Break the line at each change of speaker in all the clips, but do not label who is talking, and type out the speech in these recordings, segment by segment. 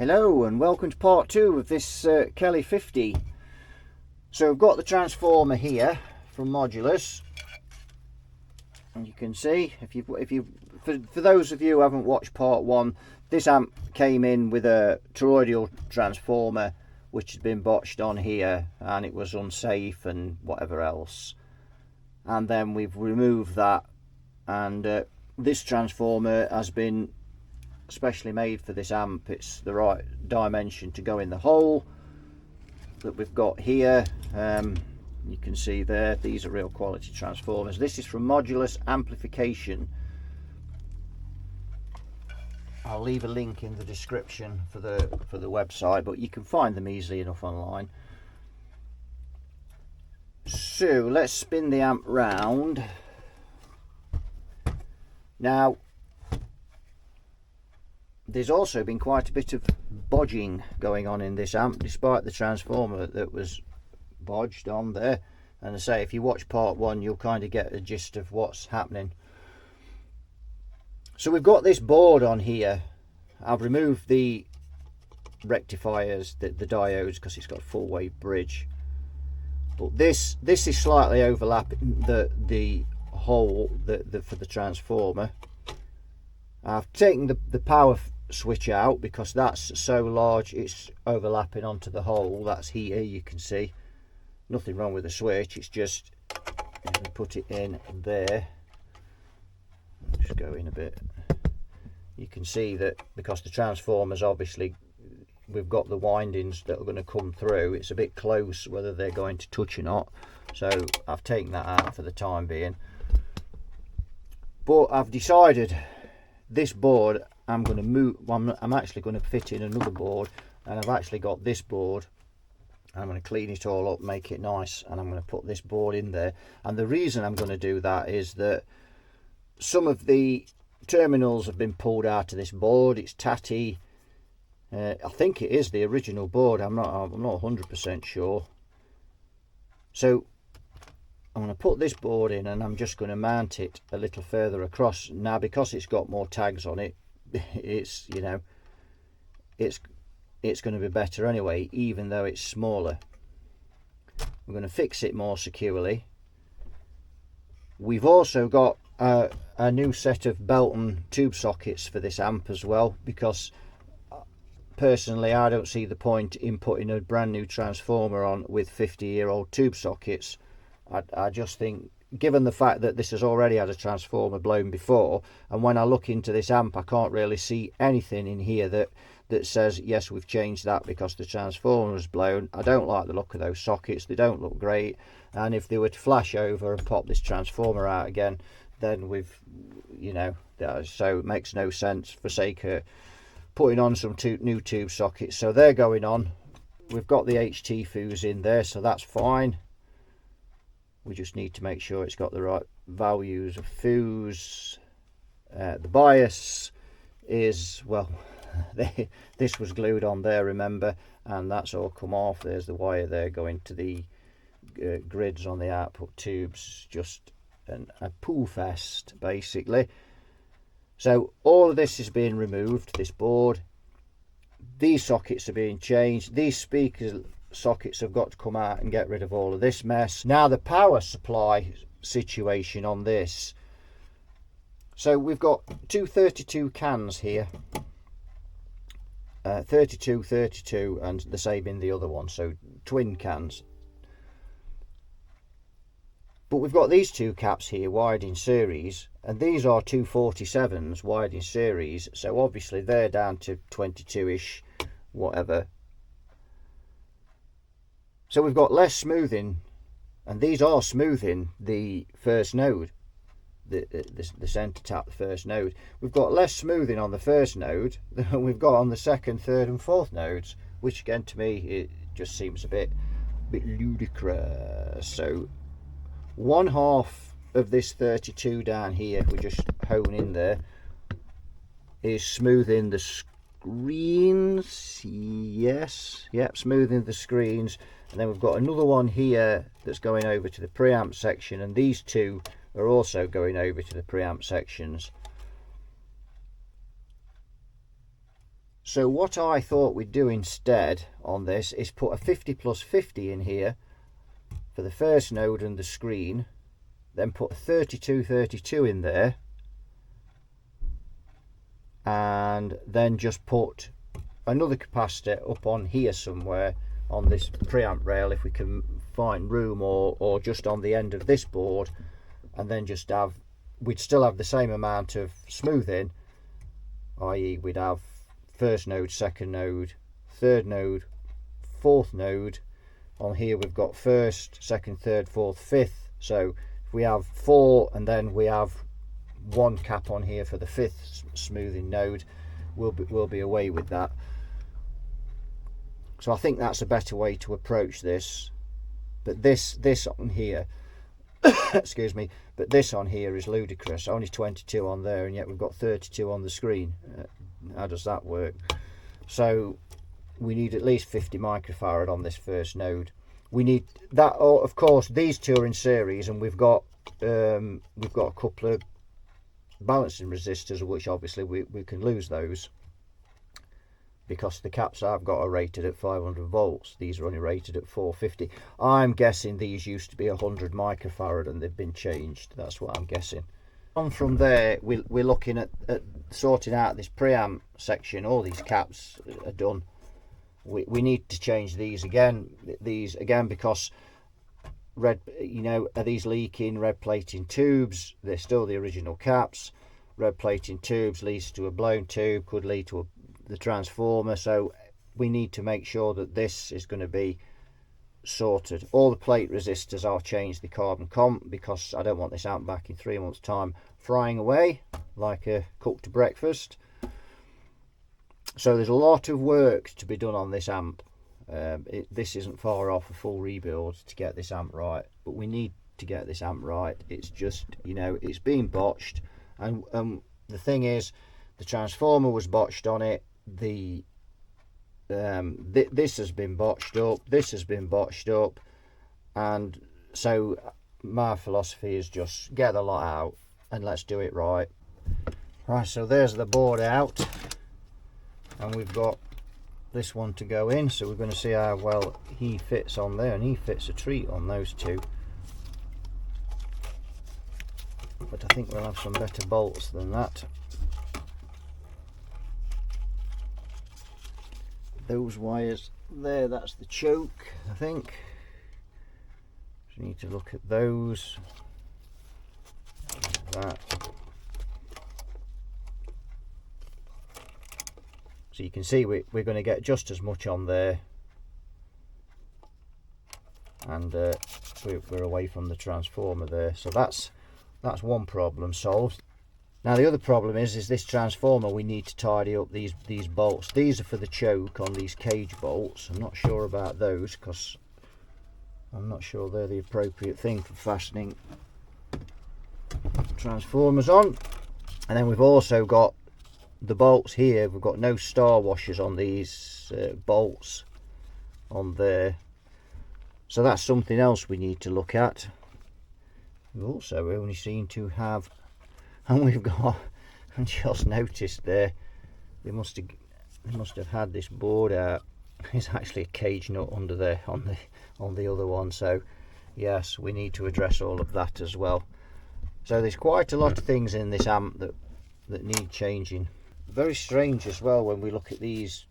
Hello and welcome to part 2 of this Kelly 50. So we've got the transformer here from Modulus, and you can see for those of you who haven't watched part 1, this amp came in with a toroidal transformer which had been botched on here and it was unsafe and whatever else, and then we've removed that, and this transformer has been specially made for this amp. It's the right dimension to go in the hole that we've got here. You can see there, these are real quality transformers. This is from Modulus Amplification. I'll leave a link in the description for the website, but you can find them easily enough online. So let's spin the amp round. Now there's also been quite a bit of bodging going on in this amp, despite the transformer that was bodged on there. And I say, if you watch part 1, you'll kind of get a gist of what's happening. So we've got this board on here. I've removed the rectifiers, the diodes, because it's got a full wave bridge. But this is slightly overlapping the hole for the transformer. I've taken the power switch out because that's so large it's overlapping onto the hole. That's here, you can see. Nothing wrong with the switch, it's just, if we put it in there, just go in a bit, you can see that because the transformers, obviously we've got the windings that are going to come through, it's a bit close whether they're going to touch or not, so I've taken that out for the time being. But I've decided this board I'm going to move. I'm actually going to fit in another board, and I've actually got this board. I'm going to clean it all up, make it nice, and I'm going to put this board in there. And the reason I'm going to do that is that some of the terminals have been pulled out of this board. It's tatty. I think it is the original board. I'm not 100% sure. So I'm going to put this board in, and I'm just going to mount it a little further across. Now, because it's got more tags on it, it's, you know, it's going to be better anyway, even though it's smaller. We're going to fix it more securely. We've also got a new set of belt and tube sockets for this amp as well, because personally I don't see the point in putting a brand new transformer on with 50-year-old tube sockets. I just think, given the fact that this has already had a transformer blown before, and when I look into this amp I can't really see anything in here that says yes, we've changed that because the transformer was blown. I don't like the look of those sockets, they don't look great, and if they were to flash over and pop this transformer out again, then we've, you know, so it makes no sense for sake of putting on some new tube sockets. So they're going on. We've got the HT fuse in there, so that's fine. We just need to make sure it's got the right values of fuse. The bias is, well, this was glued on there, remember, and that's all come off. There's the wire there going to the grids on the output tubes. Just a pool fest, basically. So all of this is being removed, this board. These sockets are being changed. These speakers sockets have got to come out and get rid of all of this mess. Now the power supply situation on this, so we've got two 32 cans here, 32 and the same in the other one, so twin cans. But we've got these two caps here wired in series, and these are 247s wired in series, so obviously they're down to 22ish, whatever. So we've got less smoothing, and these are smoothing the first node, the centre tap, the first node. We've got less smoothing on the first node than we've got on the second, third and fourth nodes, which again to me it just seems a bit ludicrous. So one half of this 32 down here, if we just hone in there, is smoothing the screens. Yes, yep, smoothing the screens. And then we've got another one here that's going over to the preamp section, and these two are also going over to the preamp sections. So what I thought we'd do instead on this is put a 50 plus 50 in here for the first node and the screen, then put a 3232 in there, and then just put another capacitor up on here somewhere on this preamp rail if we can find room, or just on the end of this board, and then just have, we'd still have the same amount of smoothing, i.e. we'd have first node, second node, third node, fourth node. On here we've got first, second, third, fourth, fifth. So if we have 4 and then we have one cap on here for the fifth smoothing node, we'll be away with that. So I think that's a better way to approach this. But this on here excuse me, but this on here is ludicrous. Only 22 on there, and yet we've got 32 on the screen. How does that work? So we need at least 50 microfarad on this first node. We need that. Oh, of course, these two are in series, and we've got a couple of balancing resistors, which obviously we can lose those, because the caps I've got are rated at 500 volts. These are only rated at 450. I'm guessing these used to be 100 microfarad and they've been changed. That's what I'm guessing. On from there, we're looking at sorting out this preamp section. All these caps are done. We need to change these again because red, are these leaking? Red plating tubes, they're still the original caps. Red plating tubes leads to a blown tube, could lead to the transformer. So we need to make sure that this is going to be sorted. All the plate resistors, I'll change the carbon comp, because I don't want this amp back in 3 months time frying away like a cooked breakfast. So there's a lot of work to be done on this amp. This isn't far off a full rebuild to get this amp right, but we need to get this amp right. It's just, it's been botched, and the thing is, the transformer was botched on it. This has been botched up, this has been botched up, and so my philosophy is just get the lot out and let's do it right. Right, so there's the board out, and we've got this one to go in, so we're going to see how well he fits on there, and he fits a treat on those two. But I think we'll have some better bolts than that. Those wires there, that's the choke, I think. So we need to look at those. That. So you can see we're going to get just as much on there, and we're away from the transformer there. So that's one problem solved. Now the other problem is this transformer. We need to tidy up these bolts. These are for the choke on these cage bolts. I'm not sure about those, because I'm not sure they're the appropriate thing for fastening transformers on. And then we've also got the bolts here. We've got no star washers on these bolts on there, so that's something else we need to look at. We also only seem to have, and we've got, I just noticed there, they must have had this board out. There's actually a cage nut under there on the other one. So yes, we need to address all of that as well. So there's quite a lot of things in this amp that need changing. Very strange as well when we look at these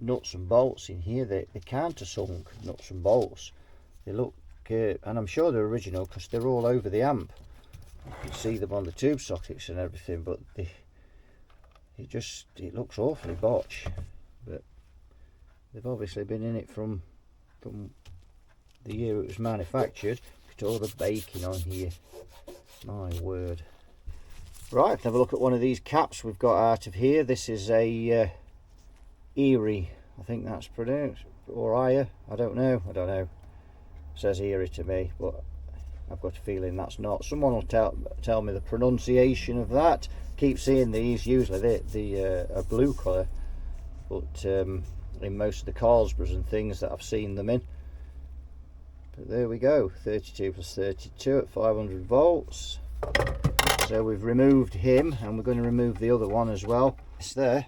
nuts and bolts in here. They're countersunk nuts and bolts. They look, and I'm sure they're original because they're all over the amp. You can see them on the tube sockets and everything, but it looks awfully botched. But they've obviously been in it from the year it was manufactured. Look at all the baking on here, my word. Right, let's have a look at one of these caps we've got out of here. This is a Erie, I think that's pronounced, or Aya, I don't know. It says Erie to me, but I've got a feeling that's not. Someone will tell me the pronunciation of that. Keep seeing these. Usually they are blue colour, but in most of the Carlsbergs and things that I've seen them in. But there we go, 32 plus 32 at 500 volts. So we've removed him, and we're going to remove the other one as well. It's there.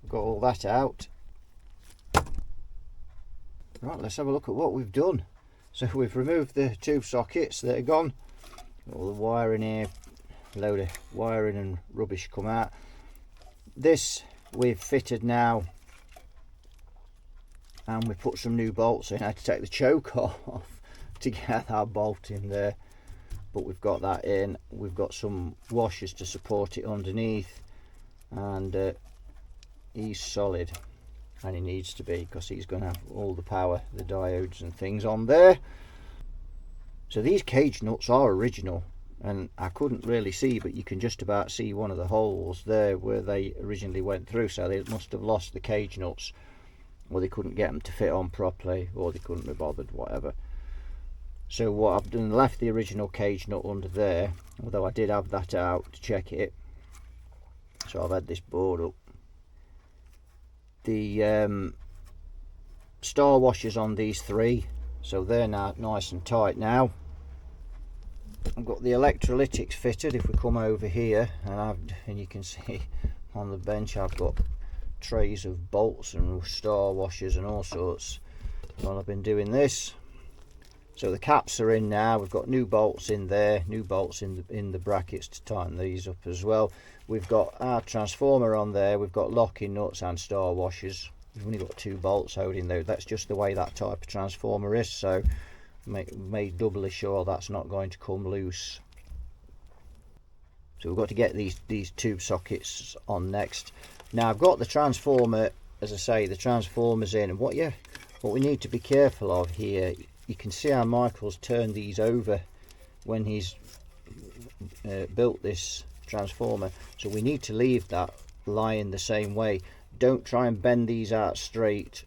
got all that out. Right, let's have a look at what we've done. So we've removed the tube sockets that are gone. All the wiring here, a load of wiring and rubbish come out. This we've fitted now, and we put some new bolts in. I had to take the choke off to get that bolt in there, but we've got that in. We've got some washers to support it underneath, and he's solid, and he needs to be, because he's going to have all the power, the diodes and things on there. So these cage nuts are original, and I couldn't really see, but you can just about see one of the holes there where they originally went through. So they must have lost the cage nuts, or they couldn't get them to fit on properly, or they couldn't be bothered, whatever. So what I've done, left the original cage nut under there, although I did have that out to check it. So I've had this board up. The star washers on these three, so they're now nice and tight now. I've got the electrolytics fitted. If we come over here, and you can see on the bench I've got trays of bolts and star washers and all sorts while I've been doing this. So the caps are in now. We've got new bolts in there, new bolts in the brackets to tighten these up as well. We've got our transformer on there. We've got locking nuts and star washers. We've only got 2 bolts holding those. That's just the way that type of transformer is, so make doubly sure that's not going to come loose. So we've got to get these tube sockets on next. Now I've got the transformer, as I say, the transformer's in, and what we need to be careful of here, you can see how Michael's turned these over when he's built this transformer, so we need to leave that lying the same way. Don't try and bend these out straight,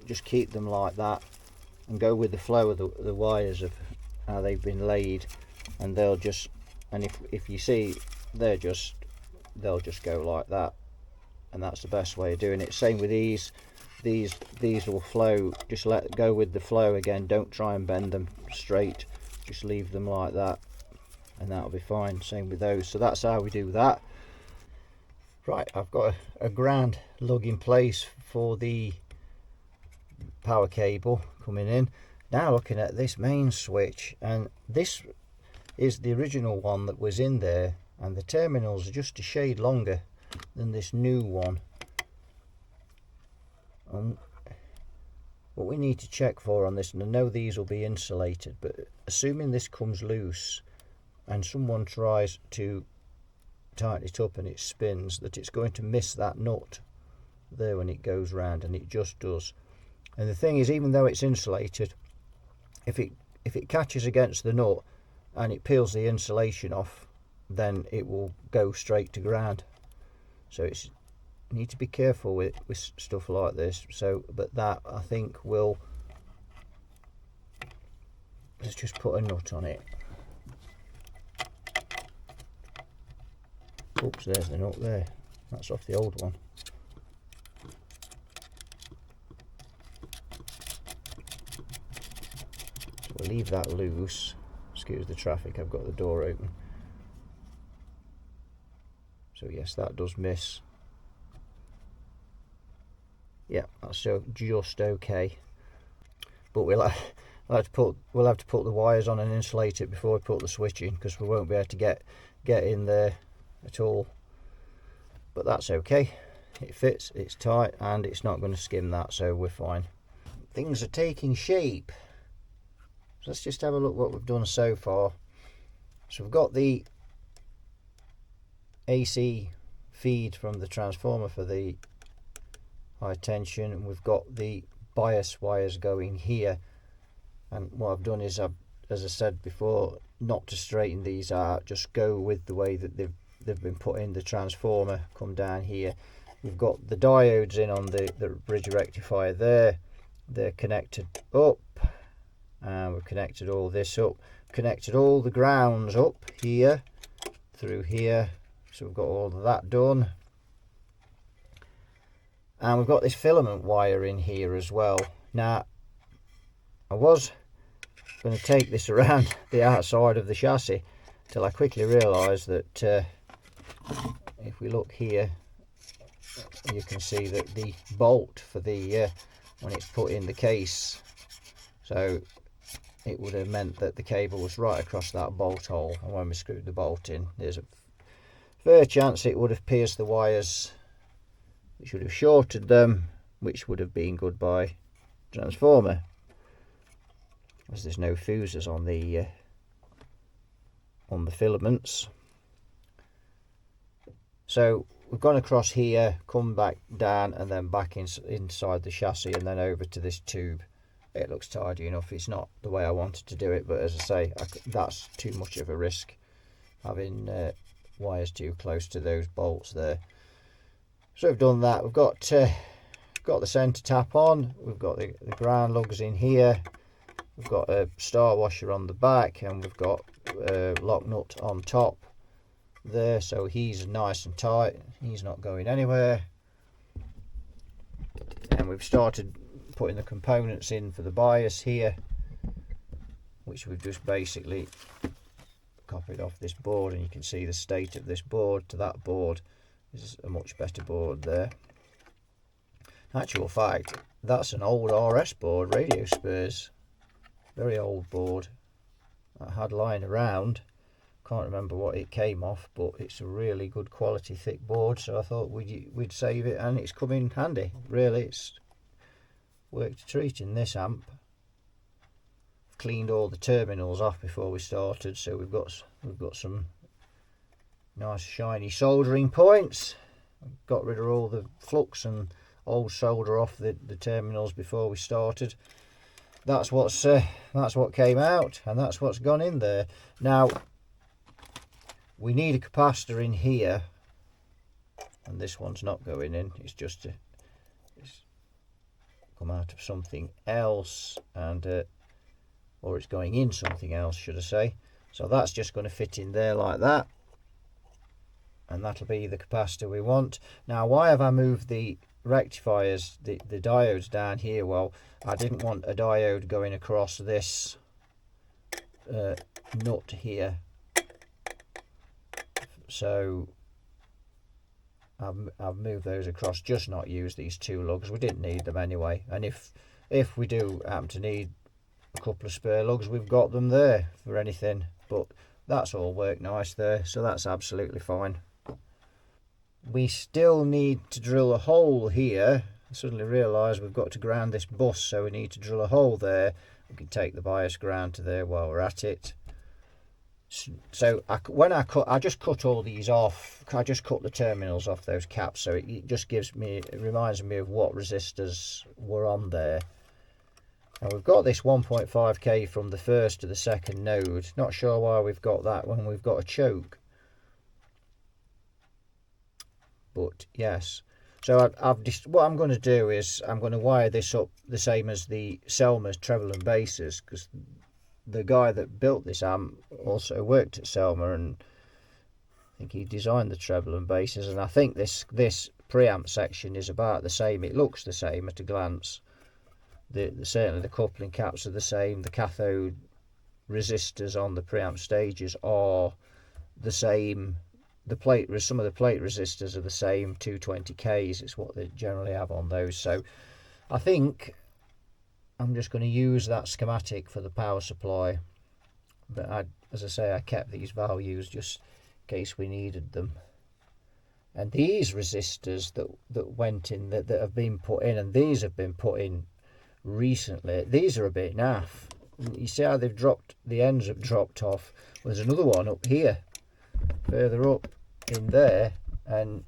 just keep them like that, and go with the flow of the wires of how they've been laid, and they'll just, and if you see, they'll just go like that, and that's the best way of doing it. Same with these will flow, just let go with the flow again. Don't try and bend them straight, just leave them like that, and that'll be fine. Same with those. So that's how we do that. Right, I've got a ground lug in place for the power cable coming in. Now looking at this main switch, and this is the original one that was in there, and the terminals are just a shade longer than this new one. What we need to check for on this, and I know these will be insulated, but assuming this comes loose and someone tries to tighten it up and it spins, that it's going to miss that nut there when it goes round, and it just does. And the thing is, even though it's insulated, if it catches against the nut and it peels the insulation off, then it will go straight to ground. So you need to be careful with stuff like this. So, but that I think will, let's just put a nut on it. Oops, there's the nut there. That's off the old one. So we'll leave that loose. Excuse the traffic, I've got the door open. So yes, that does miss. Yeah, that's just okay. But we'll have to put the wires on and insulate it before we put the switch in, because we won't be able to get in there at all. But that's okay. It fits, it's tight, and it's not going to skim that, so we're fine. Things are taking shape. So let's just have a look what we've done so far. So we've got the AC feed from the transformer for the high tension, and we've got the bias wires going here. And what I've done is, as I said before, not to straighten these out, just go with the way that they've been put in. The transformer come down here. We've got the diodes in on the bridge rectifier there. They're connected up, and we've connected all this up, connected all the grounds up here through here. So we've got all of that done, and we've got this filament wire in here as well. Now I was going to take this around the outside of the chassis till I quickly realised that if we look here, you can see that the bolt for the when it's put in the case, so it would have meant that the cable was right across that bolt hole, and when we screwed the bolt in, there's a fair chance it would have pierced the wires, which would have shorted them, which would have been goodbye transformer, as there's no fuses on the filaments. So we've gone across here, come back down, and then back inside the chassis, and then over to this tube. It looks tidy enough. It's not the way I wanted to do it, but as I say, that's too much of a risk, having wires too close to those bolts there. So we've done that. We've got the centre tap on. We've got the ground lugs in here. We've got a star washer on the back, and we've got a lock nut on top there, so he's nice and tight. He's not going anywhere. And we've started putting the components in for the bias here, which we've just basically copied off this board, and you can see the state of this board to that board is a much better board there. In actual fact, that's an old RS board, radio spurs, very old board I had lying around. Can't remember what it came off, but it's a really good quality thick board, so I thought we'd save it, and it's come in handy. Really, it's worked a treat in this amp. Cleaned all the terminals off before we started, so we've got some nice shiny soldering points. Got rid of all the flux and old solder off the terminals before we started. That's what came out, and that's what's gone in there. Now we need a capacitor in here, and this one's not going in. It's just it's come out of something else, and or it's going in something else, should I say. So that's just going to fit in there like that, and that'll be the capacitor we want. Now, why have I moved the rectifiers, the diodes down here? Well, I didn't want a diode going across this nut here, so I've moved those across, just not use these two lugs. We didn't need them anyway, and if we do happen to need a couple of spare lugs, we've got them there for anything. But that's all worked nice there, so that's absolutely fine. We still need to drill a hole here. I suddenly realised we've got to ground this bus, so we need to drill a hole there. We can take the bias ground to there while we're at it. So I just cut all these off. I just cut the terminals off those caps, so it just reminds me of what resistors were on there. And we've got this 1.5k from the first to the second node. Not sure why we've got that when we've got a choke, but yes. So what I'm going to do is I'm going to wire this up the same as the Selmer's treble and basses, because the guy that built this amp also worked at Selmer, and I think he designed the treble and basses, and I think this preamp section is about the same. It looks the same at a glance. Certainly the coupling caps are the same. The cathode resistors on the preamp stages are the same. Some of the plate resistors are the same, 220Ks. It's what they generally have on those. So I think I'm just going to use that schematic for the power supply. But as I say, I kept these values just in case we needed them. And these resistors that went in, that have been put in, and these have been put in recently, these are a bit naff. You see how they've dropped, the ends have dropped off. There's another one up here, further up in there, and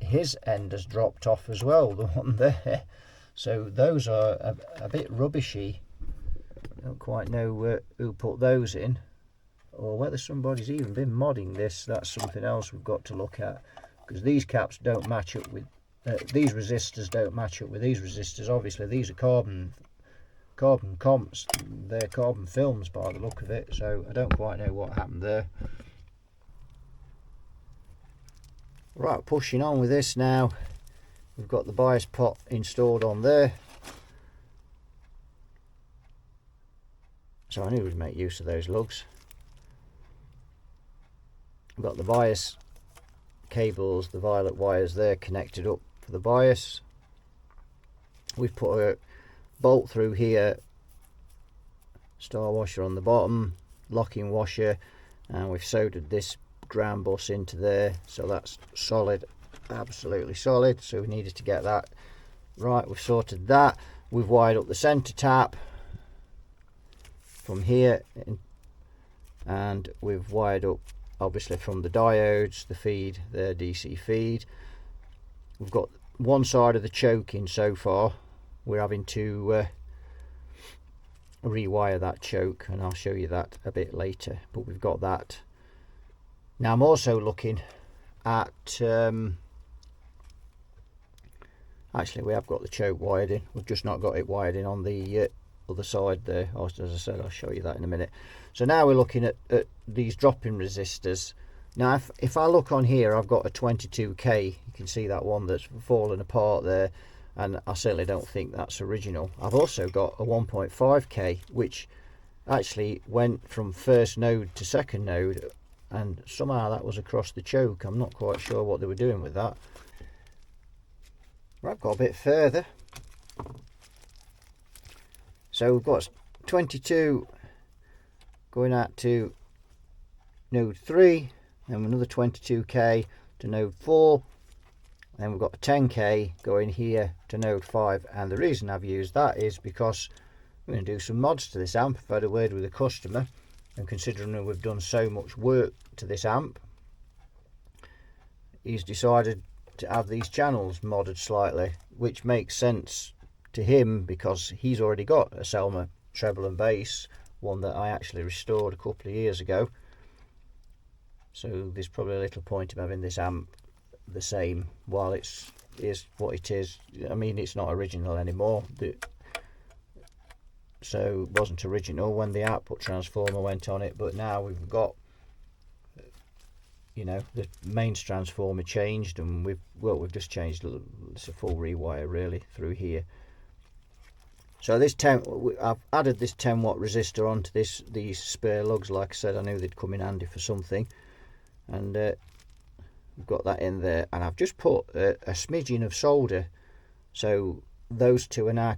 his end has dropped off as well, the one there. So those are a bit rubbishy. I don't quite know who put those in, or whether somebody's even been modding this. That's something else we've got to look at, because these caps don't match up with these resistors don't match up with these resistors. Obviously these are carbon comps, they're carbon films by the look of it, so I don't quite know what happened there. Right, pushing on with this now. We've got the bias pot installed on there, so I knew we'd make use of those lugs. We've got the bias cables, the violet wires there connected up for the bias. We've put a bolt through here, star washer on the bottom, locking washer, and we've soldered this ground bus into there, so that's solid, absolutely solid. So we needed to get that right. We've sorted that. We've wired up the center tap from here, and we've wired up obviously from the diodes, the feed, their DC feed. We've got one side of the choke in so far. We're having to rewire that choke, and I'll show you that a bit later, but we've got that. Now I'm also looking at actually we have got the choke wired in, we've just not got it wired in on the other side there. As I said, I'll show you that in a minute. So now we're looking at these drop-in resistors. Now if I look on here, I've got a 22k. You can see that one that's fallen apart there, and I certainly don't think that's original. I've also got a 1.5k, which actually went from first node to second node, and somehow that was across the choke. I'm not quite sure what they were doing with that. Right, I've got a bit further. So we've got 22 going out to node 3, then another 22k to node 4, then we've got a 10k going here to node 5. And the reason I've used that is because I'm going to do some mods to this amp. I've had a word with the customer, and considering that we've done so much work to this amp, he's decided to have these channels modded slightly, which makes sense to him because he's already got a Selma treble and bass, one that I actually restored a couple of years ago. So there's probably a little point of having this amp the same while is what it is. I mean, it's not original anymore, so it wasn't original when the output transformer went on it, but now we've got, you know, the mains transformer changed, and we've just changed. It's a full rewire really through here. So this I've added this 10 watt resistor onto these spare lugs. Like I said, I knew they'd come in handy for something, and we've got that in there. And I've just put a smidgen of solder, so those two are now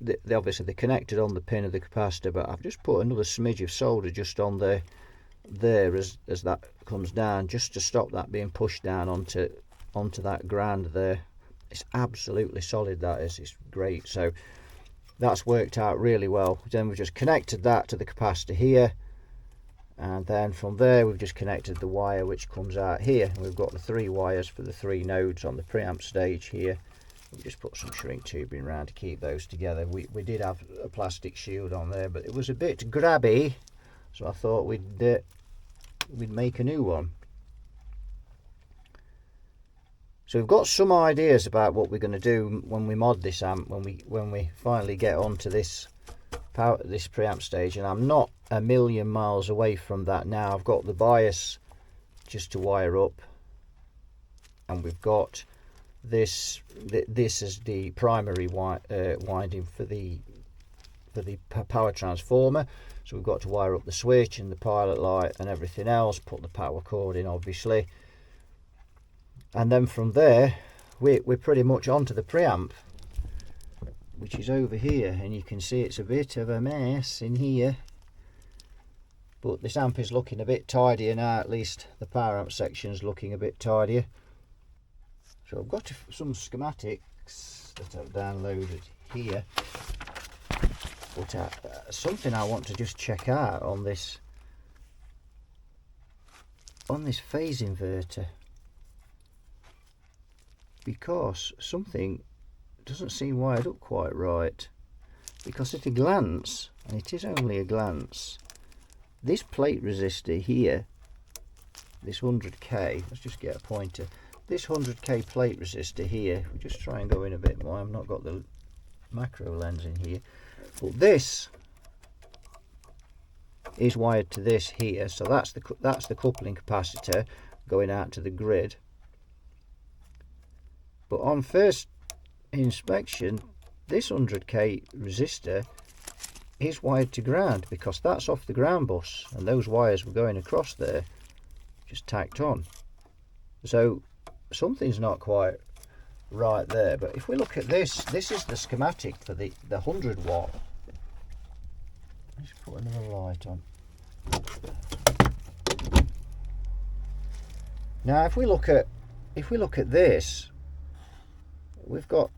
they obviously they're connected on the pin of the capacitor, but I've just put another smidge of solder just on there as that comes down, just to stop that being pushed down onto that ground there. It's absolutely solid, that is. It's great. So that's worked out really well. Then we've just connected that to the capacitor here, and then from there we've just connected the wire which comes out here. We've got the 3 wires for the 3 nodes on the preamp stage here. We just put some shrink tubing around to keep those together. We did have a plastic shield on there, but it was a bit grabby, so I thought we'd make a new one. So we've got some ideas about what we're going to do when we mod this amp, when we finally get onto this preamp stage. And I'm not a million miles away from that now. I've got the bias just to wire up, and we've got this is the primary winding for the power transformer. So we've got to wire up the switch and the pilot light and everything else, put the power cord in obviously, and then from there we're pretty much onto the preamp, which is over here, and you can see it's a bit of a mess in here, but this amp is looking a bit tidier now. At least the power amp section's looking a bit tidier. So I've got some schematics that I've downloaded here, but something I want to just check out on this phase inverter, because something doesn't seem wired up quite right. Because at a glance, and it is only a glance, this plate resistor here, this 100k, let's just get a pointer, this 100k plate resistor here, we'll just try and go in a bit more. I've not got the macro lens in here, but this is wired to this here, so that's the coupling capacitor going out to the grid. But on first inspection, this 100k resistor is wired to ground, because that's off the ground bus, and those wires were going across there, just tacked on. So something's not quite right there. But if we look at this, this is the schematic for the 100 watt. Let's put another light on. Now if we look at this, we've got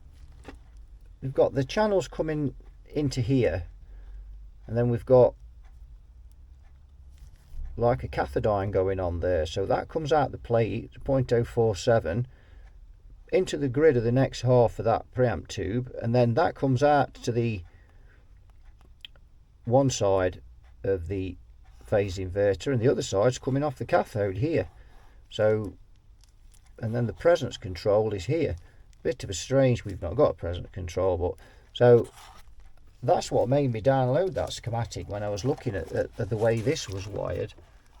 the channels coming into here, and then we've got like a cathode going on there, so that comes out the plate 0.047 into the grid of the next half of that preamp tube, and then that comes out to the one side of the phase inverter, and the other side's coming off the cathode here. So, and then the presence control is here. Bit of a strange, we've not got a presence control, but so that's what made me download that schematic when I was looking at the way this was wired.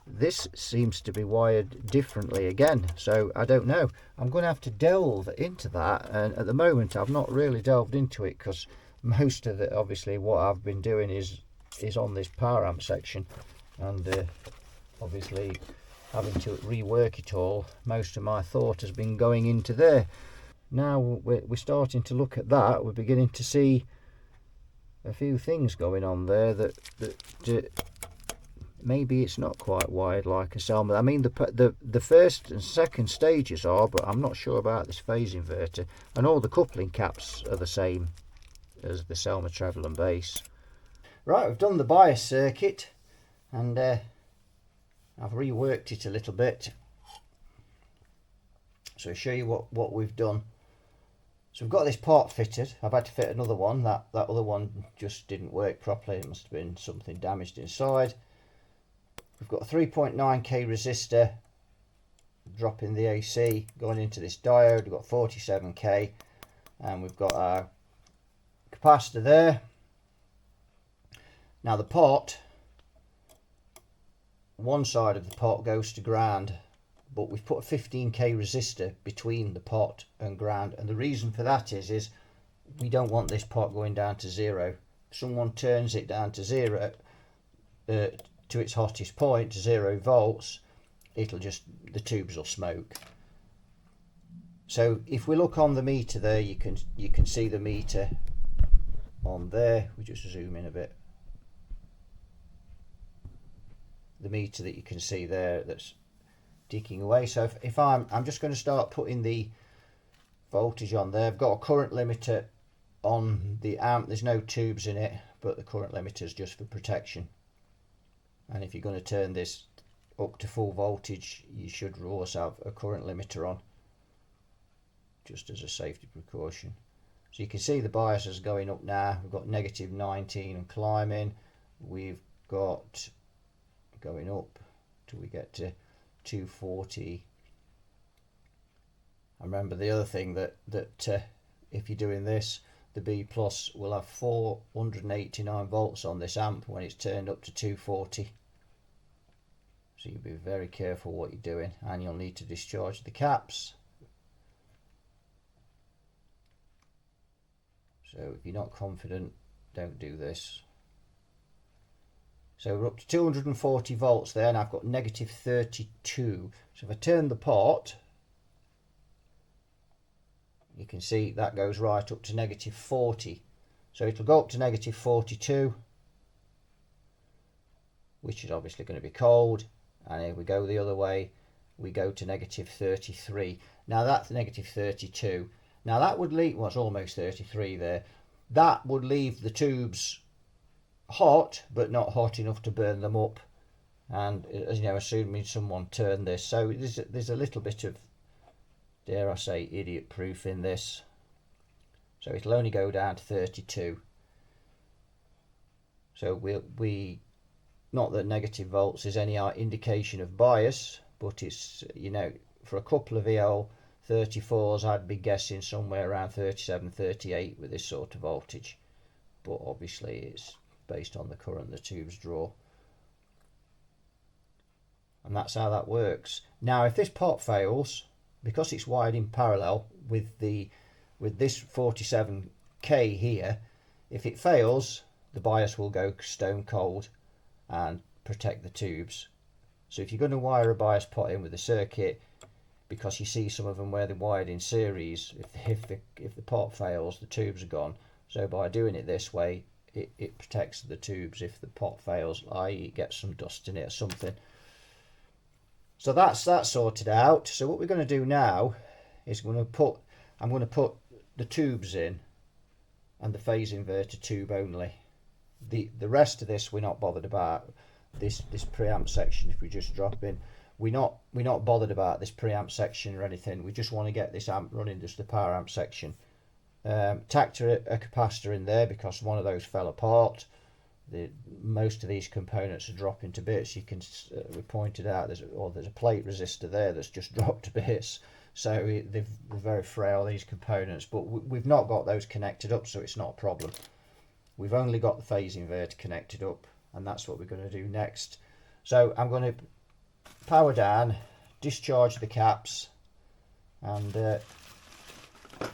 This seems to be wired differently again, so I don't know. I'm going to have to delve into that, and at the moment I've not really delved into it because most of the, obviously what I've been doing is on this power amp section, and obviously having to rework it all, most of my thought has been going into there. Now we're starting to look at that, we're beginning to see a few things going on there that maybe it's not quite wired like a cell. I mean the first and second stages are, but I'm not sure about this phase inverter, and all the coupling caps are the same as the Selma treble and bass. Right, we've done the bias circuit, and I've reworked it a little bit, so I'll show you what we've done. So we've got this part fitted. I've had to fit another one. That other one just didn't work properly. It must have been something damaged inside. We've got a 3.9k resistor dropping the AC going into this diode. We've got 47k, and we've got our capacitor there. Now the pot, one side of the pot goes to ground, but we've put a 15k resistor between the pot and ground, and the reason for that is we don't want this pot going down to zero. If someone turns it down to zero, to its hottest point, to 0 volts, it'll just, the tubes will smoke. So if we look on the meter there, you can see the meter on there. We just zoom in a bit. The meter that you can see there that's ticking away. So if I'm just going to start putting the voltage on there. I've got a current limiter on the amp. There's no tubes in it, but the current limiter is just for protection. And if you're going to turn this up to full voltage, you should also have a current limiter on, just as a safety precaution. So you can see the bias is going up now. We've got -19 and climbing. We've got going up till we get to 240. I remember the other thing that if you're doing this, the B plus will have 489 volts on this amp when it's turned up to 240. So you'll be very careful what you're doing, and you'll need to discharge the caps. So if you're not confident, don't do this. So we're up to 240 volts there, and I've got -32. So if I turn the pot, you can see that goes right up to -40. So it'll go up to -42, which is obviously going to be cold. And if we go the other way, we go to -33. Now that's -32. Now that would leave, well, it's almost 33 there. That would leave the tubes hot, but not hot enough to burn them up. And as you know, assuming someone turned this, so there's a little bit of, dare I say, idiot proof in this. So it'll only go down to 32. So we not that negative volts is any indication of bias, but it's, you know, for a couple of EL34s, I'd be guessing somewhere around 37, 38 with this sort of voltage. But obviously it's based on the current the tubes draw. And that's how that works. Now if this pot fails, because it's wired in parallel with this 47k here, if it fails, the bias will go stone cold and protect the tubes. So if you're going to wire a bias pot in with a circuit, because you see some of them where they're wired in series. If the pot fails, the tubes are gone. So by doing it this way, it protects the tubes if the pot fails, i.e. it gets some dust in it or something. So that's that sorted out. So what we're going to do now is I'm going to put the tubes in and the phase inverter tube only. The rest of this we're not bothered about. This preamp section, if we just drop in, we're not bothered about this preamp section or anything. We just want to get this amp running, just the power amp section. Tacked a capacitor in there because one of those fell apart. Most of these components are dropping to bits. You can we pointed out there's a plate resistor there that's just dropped to bits. So they're very frail, these components, but we've not got those connected up, so it's not a problem. We've only got the phase inverter connected up, and that's what we're going to do next. So I'm going to power down, discharge the caps, and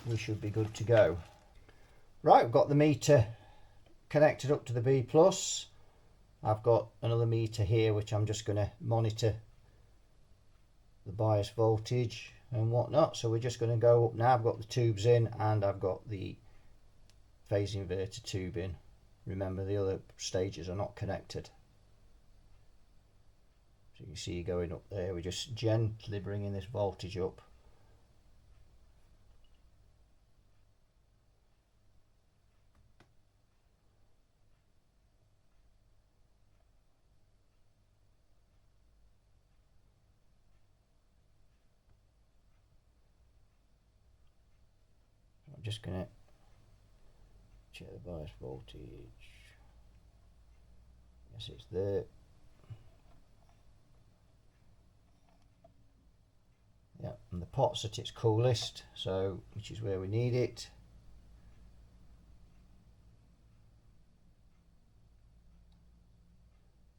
we should be good to go. Right, we've got the meter connected up to the B+. I've got another meter here which I'm just going to monitor the bias voltage and whatnot. So we're just going to go up now. I've got the tubes in and I've got the phase inverter tube in. Remember, the other stages are not connected. So you see going up there, we're just gently bringing this voltage up. I'm just going to check the bias voltage. Yes, it's there. Yeah, and the pot's at its coolest, so which is where we need it.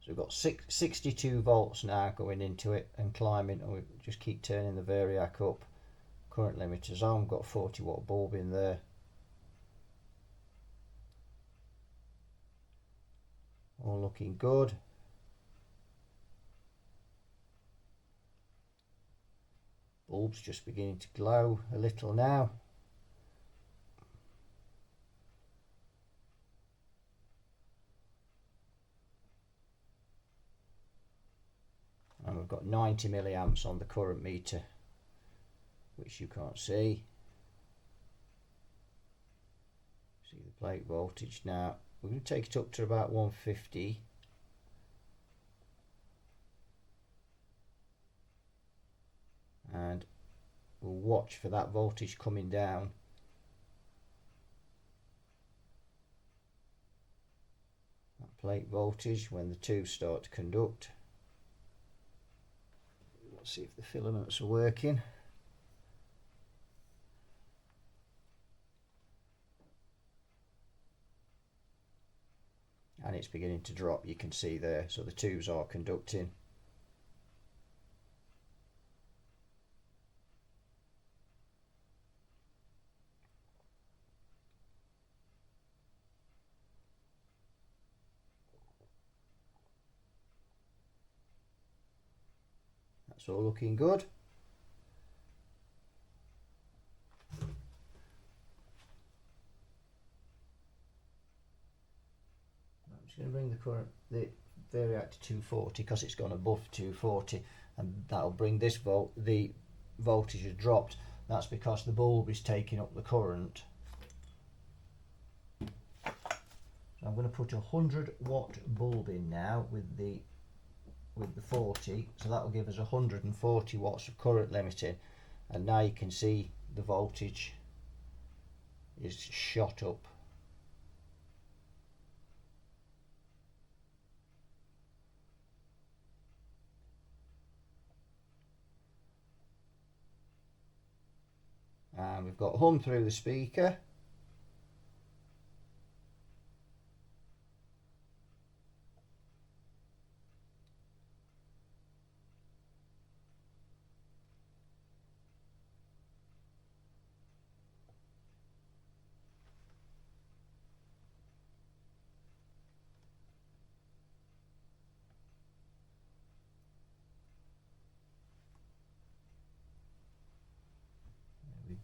So we've got 62 volts now going into it and climbing, and we just keep turning the variac up. Current limiters on, we've got a 40 watt bulb in there. All looking good. Bulb's just beginning to glow a little now. And we've got 90 milliamps on the current meter, which you can't see. See the plate voltage now. We're going to take it up to about 150. And we'll watch for that voltage coming down. That plate voltage when the tubes start to conduct. Let's see if the filaments are working. And it's beginning to drop, you can see there, so the tubes are conducting. That's all looking good. I'm just going to bring the variac to 240 because it's gone above 240, and that'll bring this the voltage has dropped. That's because the bulb is taking up the current. So I'm going to put a 100 watt bulb in now with the 40, so that will give us 140 watts of current limiting, and now you can see the voltage is shot up. And we've got hum through the speaker.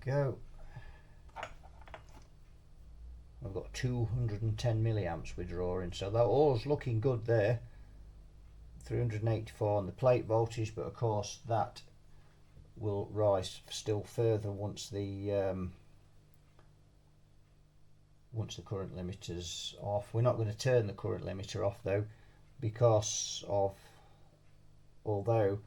go. I've got 210 milliamps we're drawing, so that all's looking good there. 384 on the plate voltage, but of course that will rise still further once the current limiter's off. We're not going to turn the current limiter off though, because of although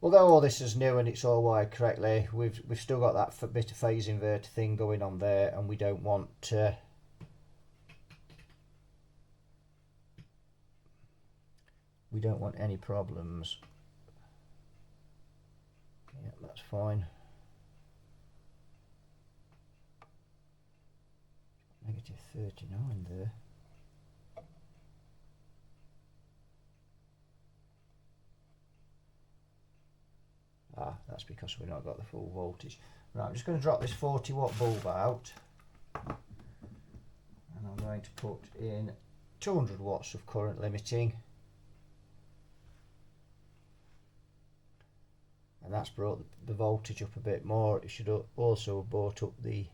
all this is new and it's all wired correctly, we've still got that bit of phase inverter thing going on there, and we don't want any problems. Yeah, that's fine. Negative 39 there. That's because we've not got the full voltage. Right, I'm just going to drop this 40 watt bulb out, and I'm going to put in 200 watts of current limiting, and that's brought the voltage up a bit more. It should also have brought up the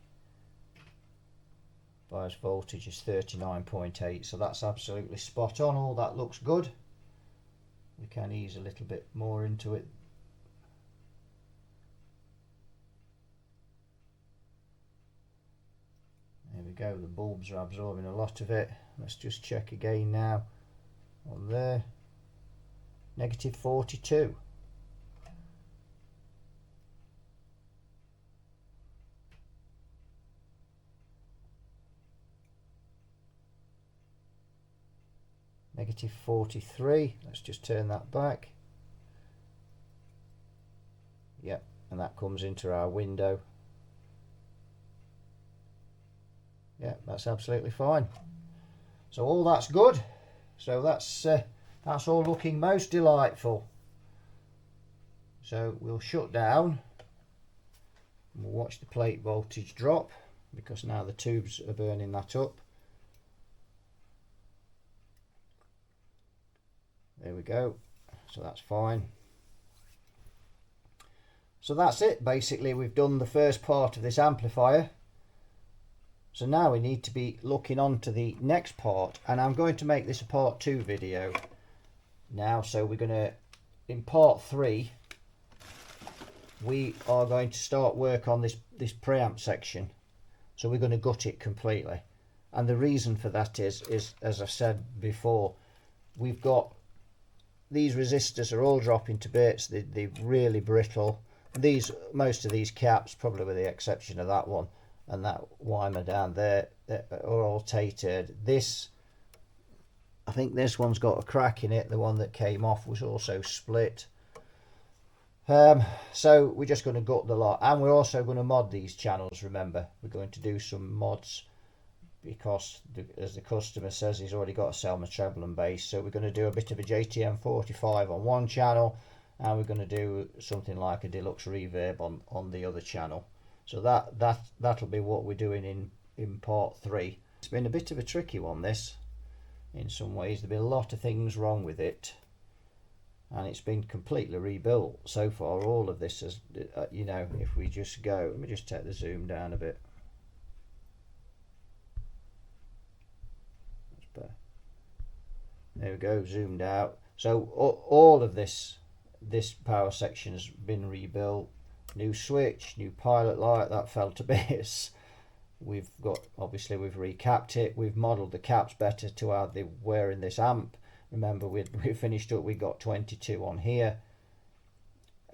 bias voltage is 39.8, so that's absolutely spot on. All that looks good. We can ease a little bit more into it. There we go, the bulbs are absorbing a lot of it. Let's just check again now on there. Negative 42. Negative 43. Let's just turn that back. Yep, and that comes into our window. Yeah, that's absolutely fine. So all that's good. So that's all looking most delightful. So we'll shut down and we'll watch the plate voltage drop, because now the tubes are burning that up. There we go. So that's fine. So that's it. Basically, we've done the first part of this amplifier. So now we need to be looking on to the next part, and I'm going to make this a part 2 video now. So we're going to, in part 3, we are going to start work on this preamp section. So we're going to gut it completely, and the reason for that is as I've said before, we've got these resistors are all dropping to bits. They're really brittle. Most of these caps, probably with the exception of that one and that Weimer down there, are all tatered. I think this one's got a crack in it. The one that came off was also split. So we're just going to gut the lot, and we're also going to mod these channels. Remember, we're going to do some mods, because as the customer says, he's already got a Selma treble and bass. So we're going to do a bit of a JTM 45 on one channel, and we're going to do something like a deluxe reverb on the other channel. So that'll be what we're doing in part 3. It's been a bit of a tricky one, this, in some ways. There've been a lot of things wrong with it, and it's been completely rebuilt so far. All of this is, you know, if we just go, let me just take the zoom down a bit. That's better. There we go, zoomed out. So all of this power section has been rebuilt. New switch, new pilot light, that fell to bits. We've recapped it. We've modelled the caps better to how they were in this amp. Remember, we finished up, we got 22 on here,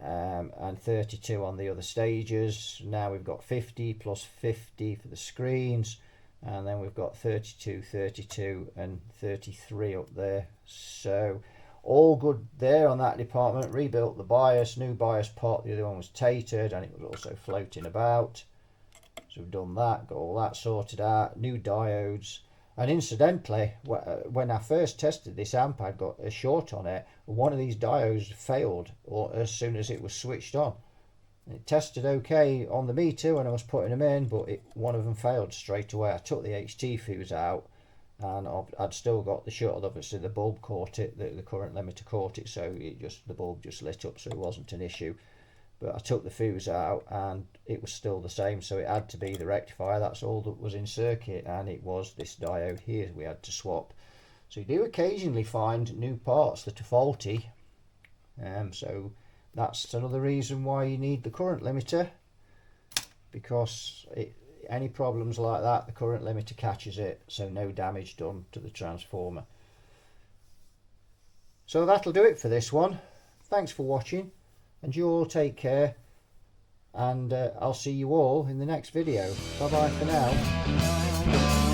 and 32 on the other stages. Now we've got 50 plus 50 for the screens, and then we've got 32, 32 and 33 up there. So all good there on that department. Rebuilt the bias, new bias pot. The other one was tatered and it was also floating about. So we've done that, got all that sorted out. New diodes. And incidentally, when I first tested this amp, I got a short on it. One of these diodes failed as soon as it was switched on. It tested okay on the meter when I was putting them in, but one of them failed straight away. I took the HT fuse out, and I'd still got the short. Obviously the bulb caught it, the current limiter caught it, so the bulb just lit up, so it wasn't an issue. but I took the fuse out and it was still the same, so it had to be the rectifier. That's all that was in circuit, and it was this diode here we had to swap. So you do occasionally find new parts that are faulty, so that's another reason why you need the current limiter, because any problems like that, the current limiter catches it, so no damage done to the transformer. So that'll do it for this one. Thanks for watching, and you all take care, and I'll see you all in the next video. Bye bye for now.